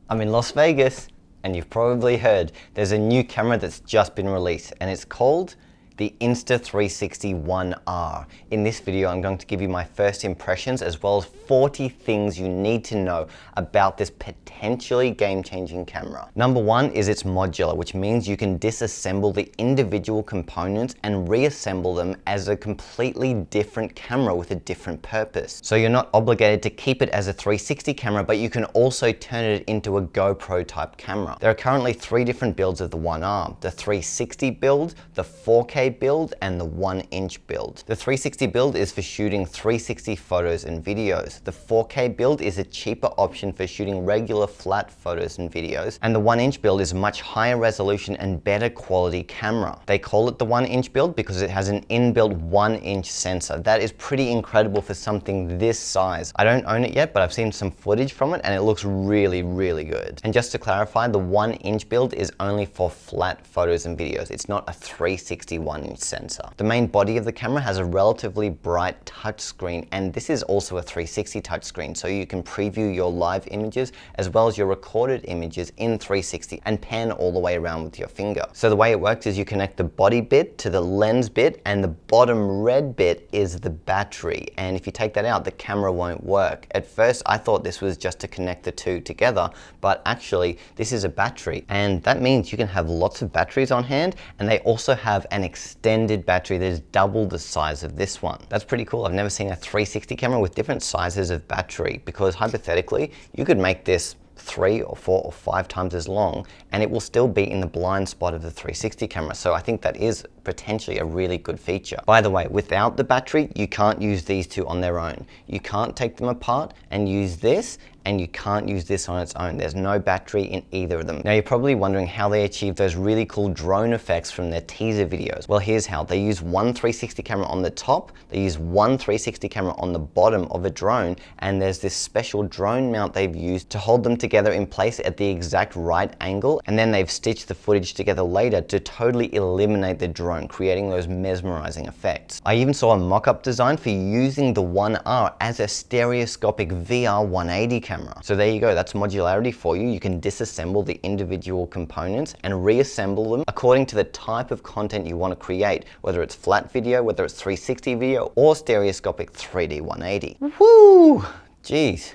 I'm in Las Vegas, and you've probably heard there's a new camera that's just been released, and it's called the Insta360 1R. In this video, I'm going to give you my first impressions as well as 40 things you need to know about this potentially game-changing camera. Number one is it's modular, which means you can disassemble the individual components and reassemble them as a completely different camera with a different purpose. So you're not obligated to keep it as a 360 camera, but you can also turn it into a GoPro type camera. There are currently 3 different builds of the 1R, the 360 build, the 4K build, and the 1-inch build. The 360 build is for shooting 360 photos and videos. The 4K build is a cheaper option for shooting regular flat photos and videos. And the 1-inch build is a much higher resolution and better quality camera. They call it the 1-inch build because it has an inbuilt 1-inch sensor. That is pretty incredible for something this size. I don't own it yet, but I've seen some footage from it and it looks really, really good. And just to clarify, the 1-inch build is only for flat photos and videos. It's not a 360 1-inch sensor. The main body of the camera has a relatively bright touchscreen, and this is also a 360 touchscreen, so you can preview your live images as well as your recorded images in 360 and pan all the way around with your finger. So the way it works is you connect the body bit to the lens bit, and the bottom red bit is the battery. And if you take that out, the camera won't work. At first, I thought this was just to connect the two together, but actually this is a battery, and that means you can have lots of batteries on hand, and they also have an extended battery that is double the size of this one. That's pretty cool. I've never seen a 360 camera with different sizes of battery, because hypothetically, you could make this 3 or 4 or 5 times as long and it will still be in the blind spot of the 360 camera. So I think that is potentially a really good feature. By the way, without the battery, you can't use these two on their own. You can't take them apart and use this, and you can't use this on its own. There's no battery in either of them. Now you're probably wondering how they achieve those really cool drone effects from their teaser videos. Well, here's how. They use one 360 camera on the top, they use one 360 camera on the bottom of a drone, and there's this special drone mount they've used to hold them together in place at the exact right angle, and then they've stitched the footage together later to totally eliminate the drone, creating those mesmerizing effects. I even saw a mock-up design for using the 1R as a stereoscopic VR 180 camera. So there you go, that's modularity for you. You can disassemble the individual components and reassemble them according to the type of content you want to create, whether it's flat video, whether it's 360 video, or stereoscopic 3D 180. Woo! Geez,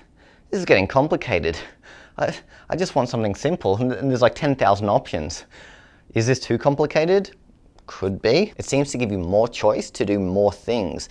this is getting complicated. I just want something simple, and there's like 10,000 options. Is this too complicated? Could be. It seems to give you more choice to do more things.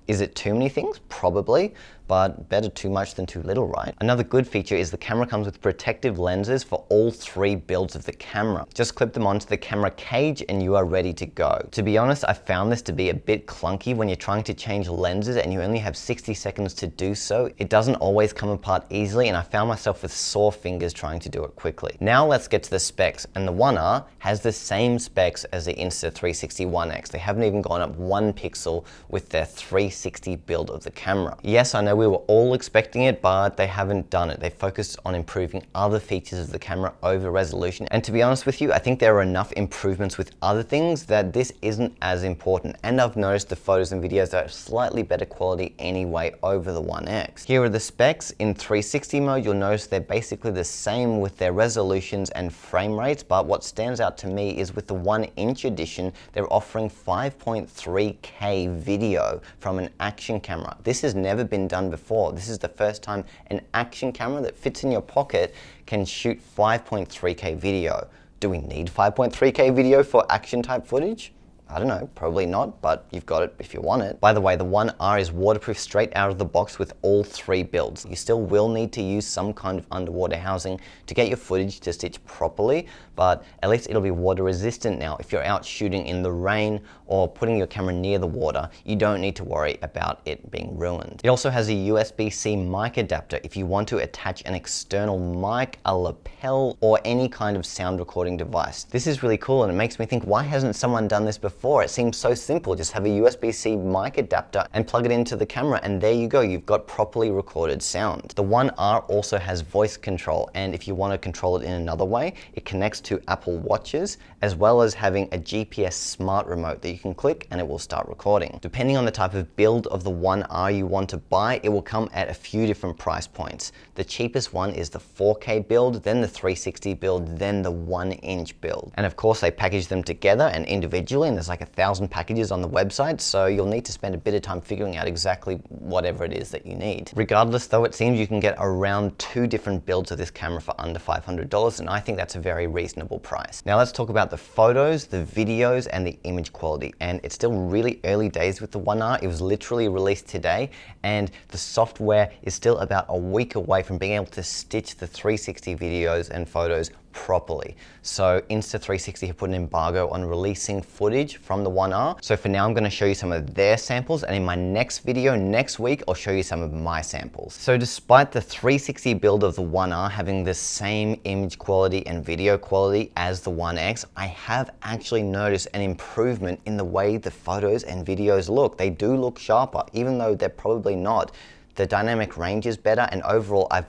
Is it too many things? Probably, but better too much than too little, right? Another good feature is the camera comes with protective lenses for all 3 builds of the camera. Just clip them onto the camera cage and you are ready to go. To be honest, I found this to be a bit clunky when you're trying to change lenses and you only have 60 seconds to do so. It doesn't always come apart easily, and I found myself with sore fingers trying to do it quickly. Now let's get to the specs, and the 1R has the same specs as the Insta360 1X. They haven't even gone up 1 pixel with their 360 build of the camera. Yes, I know we were all expecting it, but they haven't done it. They focused on improving other features of the camera over resolution. And to be honest with you, I think there are enough improvements with other things that this isn't as important. And I've noticed the photos and videos are slightly better quality anyway over the 1X. Here are the specs. In 360 mode, you'll notice they're basically the same with their resolutions and frame rates, but what stands out to me is with the 1-inch edition, they're offering 5.3K video from an action camera. This has never been done before. This is the first time an action camera that fits in your pocket can shoot 5.3K video. Do we need 5.3K video for action type footage? I don't know, probably not, but you've got it if you want it. By the way, the 1R is waterproof straight out of the box with all 3 builds. You still will need to use some kind of underwater housing to get your footage to stitch properly, but at least it'll be water resistant now. If you're out shooting in the rain or putting your camera near the water, you don't need to worry about it being ruined. It also has a USB-C mic adapter if you want to attach an external mic, a lapel, or any kind of sound recording device. This is really cool, and it makes me think, why hasn't someone done this before? before. It seems so simple. Just have a USB-C mic adapter and plug it into the camera, and there you go. You've got properly recorded sound. The One R also has voice control, and if you want to control it in another way, it connects to Apple Watches, as well as having a GPS smart remote that you can click and it will start recording. Depending on the type of build of the One R you want to buy, it will come at a few different price points. The cheapest one is the 4K build, then the 360 build, then the 1-inch build. And of course, they package them together and individually, and there's like 1,000 packages on the website, so you'll need to spend a bit of time figuring out exactly whatever it is that you need. Regardless though, it seems you can get around 2 different builds of this camera for under $500, and I think that's a very reasonable price. Now let's talk about the photos, the videos, and the image quality. And it's still really early days with the One R. It was literally released today, and the software is still about a week away from being able to stitch the 360 videos and photos properly. So Insta360 have put an embargo on releasing footage from the One R. So for now, I'm going to show you some of their samples, and in my next video next week, I'll show you some of my samples. So despite the 360 build of the One R having the same image quality and video quality as the One X, I have actually noticed an improvement in the way the photos and videos look. They do look sharper, even though they're probably not. The dynamic range is better, and overall I've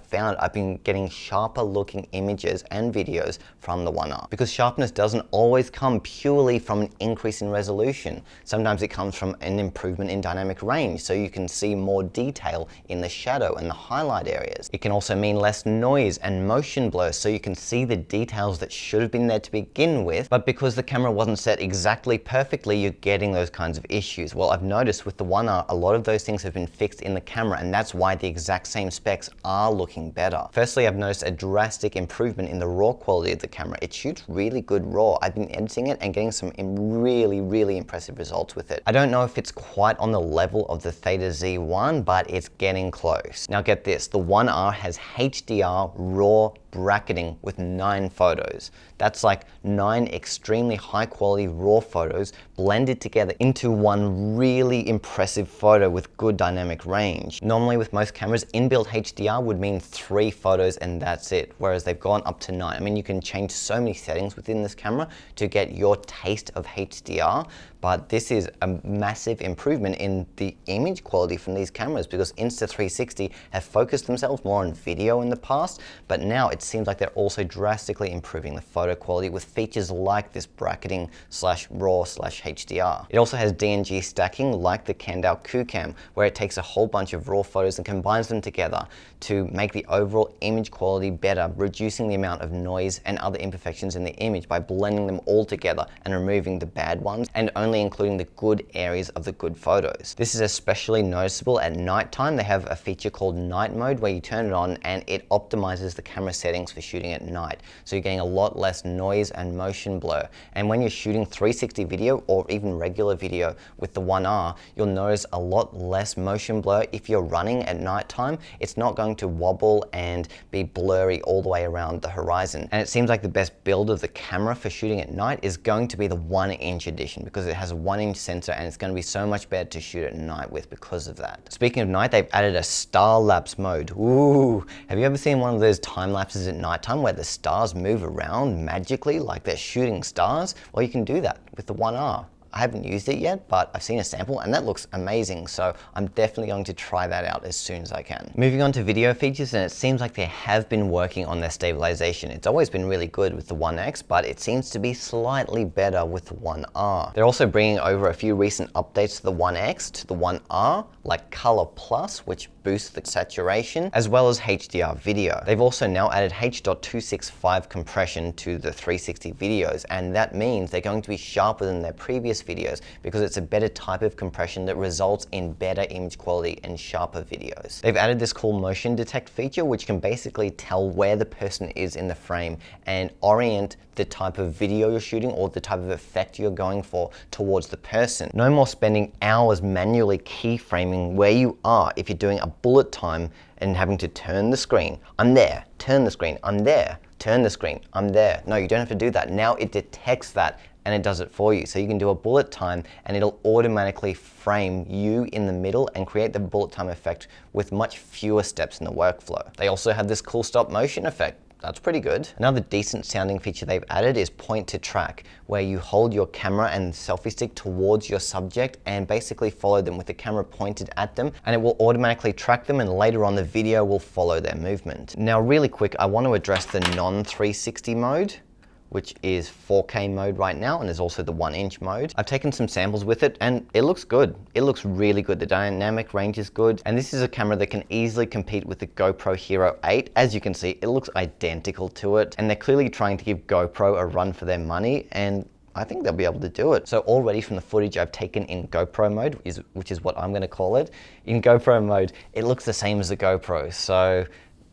been getting sharper looking images and videos from the One R. Because sharpness doesn't always come purely from an increase in resolution. Sometimes it comes from an improvement in dynamic range, so you can see more detail in the shadow and the highlight areas. It can also mean less noise and motion blur, so you can see the details that should have been there to begin with, but because the camera wasn't set exactly perfectly, you're getting those kinds of issues. Well, I've noticed with the One R, a lot of those things have been fixed in the camera, and that's why the exact same specs are looking better. Firstly, I've noticed a drastic improvement in the raw quality of the camera. It shoots really good raw. I've been editing it and getting some really impressive results with it. I don't know if it's quite on the level of the Theta Z1, but it's getting close. Now get this, the One R has HDR raw bracketing with 9 photos. That's like 9 extremely high quality raw photos blended together into one really impressive photo with good dynamic range. Normally with most cameras, inbuilt HDR would mean 3 photos and that's it, whereas they've gone up to 9. I mean, you can change so many settings within this camera to get your taste of HDR, but this is a massive improvement in the image quality from these cameras, because Insta360 have focused themselves more on video in the past, but now it seems like they're also drastically improving the photo quality with features like this bracketing /RAW/HDR. It also has DNG stacking like the Kandao QCam, where it takes a whole bunch of raw photos and combines them together to make the overall image quality better, reducing the amount of noise and other imperfections in the image by blending them all together and removing the bad ones and only including the good areas of the good photos. This is especially noticeable at nighttime. They have a feature called night mode where you turn it on and it optimizes the camera settings for shooting at night. So you're getting a lot less noise and motion blur. And when you're shooting 360 video or even regular video with the One R, you'll notice a lot less motion blur. If you're running at nighttime, it's not going to wobble and be blurry all the way around the horizon. And it seems like the best build of the camera for shooting at night is going to be the 1-inch edition, because it has a 1-inch sensor and it's going to be so much better to shoot at night with because of that. Speaking of night, they've added a star lapse mode. Ooh, have you ever seen one of those time lapses at nighttime where the stars move around magically like they're shooting stars? Well, you can do that with the One R. I haven't used it yet, but I've seen a sample and that looks amazing, so I'm definitely going to try that out as soon as I can. Moving on to video features, and it seems like they have been working on their stabilization. It's always been really good with the One X, but it seems to be slightly better with the One R. They're also bringing over a few recent updates to the One X to the One R, like Color Plus, which boosts the saturation, as well as HDR video. They've also now added H.265 compression to the 360 videos, and that means they're going to be sharper than their previous videos because it's a better type of compression that results in better image quality and sharper videos. They've added this cool motion detect feature, which can basically tell where the person is in the frame and orient the type of video you're shooting or the type of effect you're going for towards the person. No more spending hours manually keyframing where you are if you're doing a bullet time and having to turn the screen. I'm there, turn the screen, I'm there, turn the screen, I'm there. No, you don't have to do that. Now it detects that and it does it for you. So you can do a bullet time and it'll automatically frame you in the middle and create the bullet time effect with much fewer steps in the workflow. They also have this cool stop motion effect. that's pretty good. Another decent sounding feature they've added is point to track, where you hold your camera and selfie stick towards your subject and basically follow them with the camera pointed at them, and it will automatically track them, and later on the video will follow their movement. Now really quick, I want to address the non-360 mode, which is 4K mode right now, and there's also the 1-inch mode. I've taken some samples with it and it looks good. It looks really good. The dynamic range is good, and this is a camera that can easily compete with the GoPro Hero 8. As you can see, it looks identical to it, and they're clearly trying to give GoPro a run for their money, and I think they'll be able to do it. So already from the footage I've taken in GoPro mode, which is what I'm gonna call it, in GoPro mode, it looks the same as the GoPro. So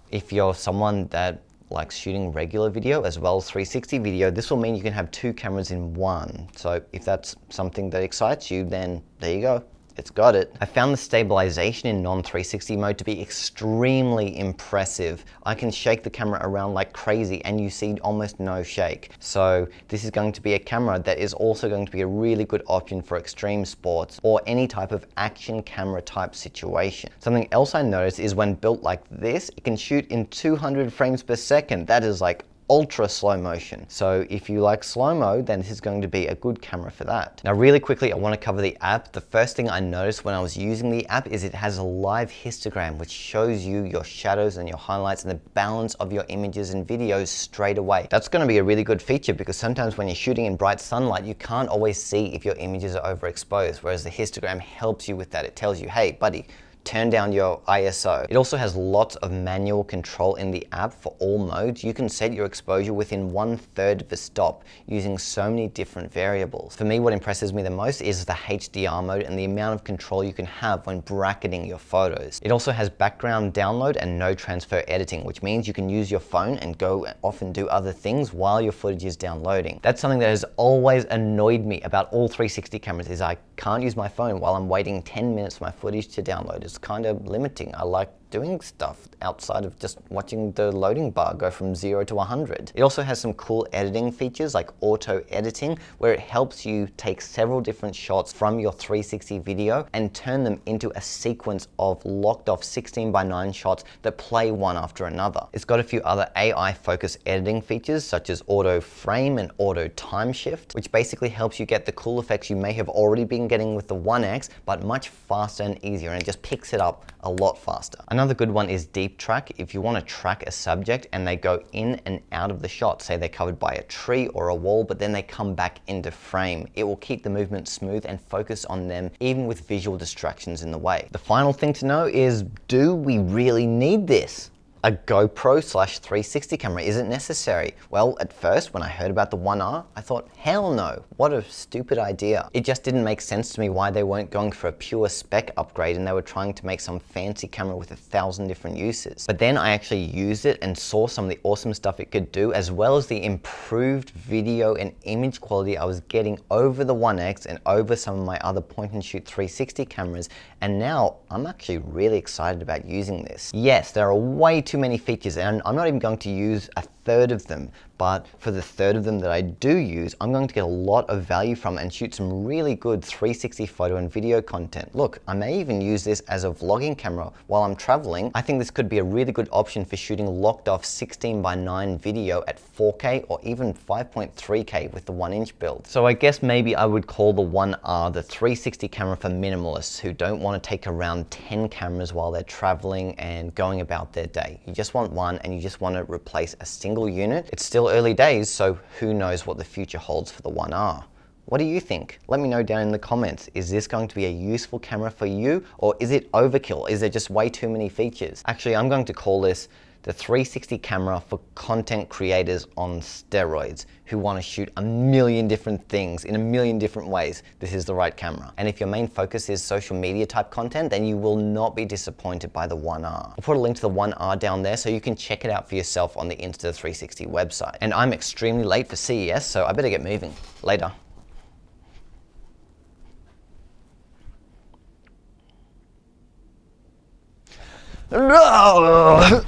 if you're someone that likes shooting regular video as well as 360 video, this will mean you can have two cameras in one. So if that's something that excites you, then there you go. It's got it. I found the stabilization in non-360 mode to be extremely impressive. I can shake the camera around like crazy and you see almost no shake. So this is going to be a camera that is also going to be a really good option for extreme sports or any type of action camera type situation. Something else I noticed is when built like this, it can shoot in 200 frames per second. That is like ultra slow motion. So if you like slow-mo, then this is going to be a good camera for that. Now really quickly, I want to cover the app. The first thing I noticed when I was using the app is it has a live histogram, which shows you your shadows and your highlights and the balance of your images and videos straight away. That's going to be a really good feature because sometimes when you're shooting in bright sunlight, you can't always see if your images are overexposed, whereas the histogram helps you with that. It tells you, hey buddy, turn down your ISO. It also has lots of manual control in the app for all modes. You can set your exposure within 1/3 of a stop using so many different variables. For me, what impresses me the most is the HDR mode and the amount of control you can have when bracketing your photos. It also has background download and no transfer editing, which means you can use your phone and go off and do other things while your footage is downloading. That's something that has always annoyed me about all 360 cameras is I can't use my phone while I'm waiting 10 minutes for my footage to download. It's kind of limiting. I like doing stuff outside of just watching the loading bar go from 0 to 100. It also has some cool editing features like auto editing, where it helps you take several different shots from your 360 video and turn them into a sequence of locked off 16:9 shots that play one after another. It's got a few other AI focused editing features such as auto frame and auto time shift, which basically helps you get the cool effects you may have already been getting with the 1X, but much faster and easier, and it just picks it up a lot faster. Another good one is deep track. If you want to track a subject and they go in and out of the shot, say they're covered by a tree or a wall, but then they come back into frame, it will keep the movement smooth and focus on them even with visual distractions in the way. The final thing to know is, do we really need this? A GoPro/360 camera, is it necessary? Well, at first, when I heard about the 1R, I thought, hell no, what a stupid idea. It just didn't make sense to me why they weren't going for a pure spec upgrade and they were trying to make some fancy camera with 1,000 different uses. But then I actually used it and saw some of the awesome stuff it could do, as well as the improved video and image quality I was getting over the 1X and over some of my other point and shoot 360 cameras, and now I'm actually really excited about using this. Yes, there are way too many features and I'm not even going to use 1/3 of them, but for the 1/3 of them that I do use, I'm going to get a lot of value from and shoot some really good 360 photo and video content. Look, I may even use this as a vlogging camera while I'm traveling. I think this could be a really good option for shooting locked off 16:9 video at 4K or even 5.3K with the 1-inch build. So I guess maybe I would call the 1R the 360 camera for minimalists who don't want to take around 10 cameras while they're traveling and going about their day. You just want one and you just want to replace a single unit. It's still early days, so who knows what the future holds for the 1R. What do you think? Let me know down in the comments. Is this going to be a useful camera for you, or is it overkill? Is there just way too many features? Actually, I'm going to call this the 360 camera for content creators on steroids who want to shoot a million different things in a million different ways. This is the right camera. And if your main focus is social media type content, then you will not be disappointed by the 1R. I'll put a link to the 1R down there so you can check it out for yourself on the Insta360 website. And I'm extremely late for CES, so I better get moving. Later. No!